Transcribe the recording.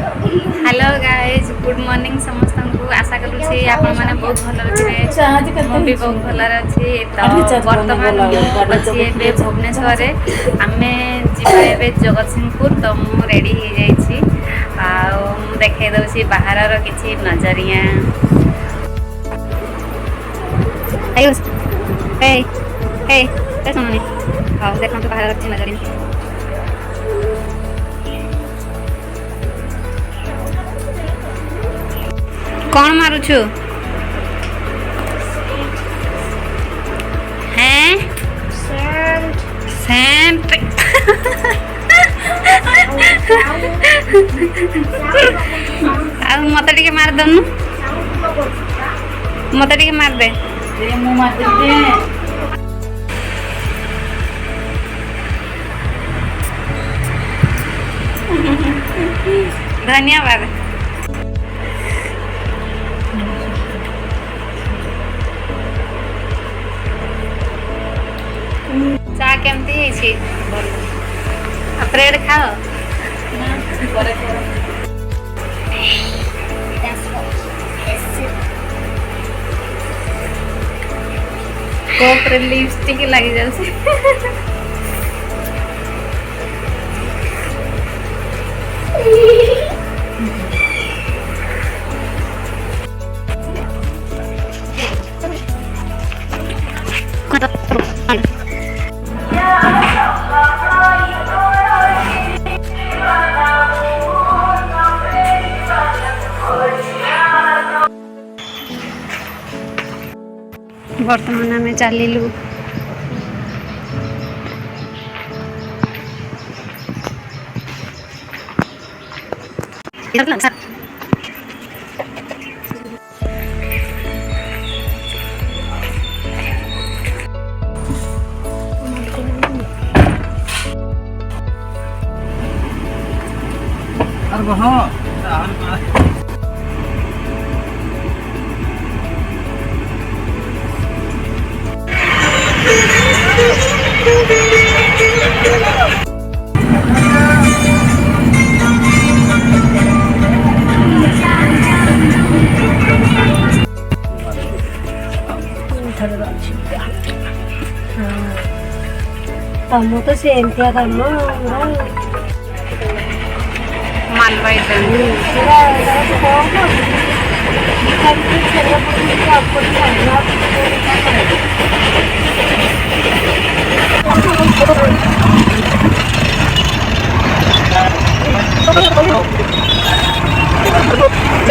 hello guys good morning समस्त को आशा करुँची आपण मैंने बहुत भल अच्छे भी बहुत भल अच्छी तो बर्तमान अच्छी भुवनेश्वर आम जी जगत सिंहपुर तो मु रेडी हो देखे दूसरी बाहर किसी नजरिया शुणुनी हाँ देखो बाहर किसी नजरिया कौन मारुछु हैं सेंट मत टिके मार दनु मत टिके मार दे मु मार दे धन्यवाद चा केमती है ब्रेड खाओ कोप लिपस्टिक लगी जाए बर्तमान आम चलू तम तो सेमतिया कम मालवाई आपको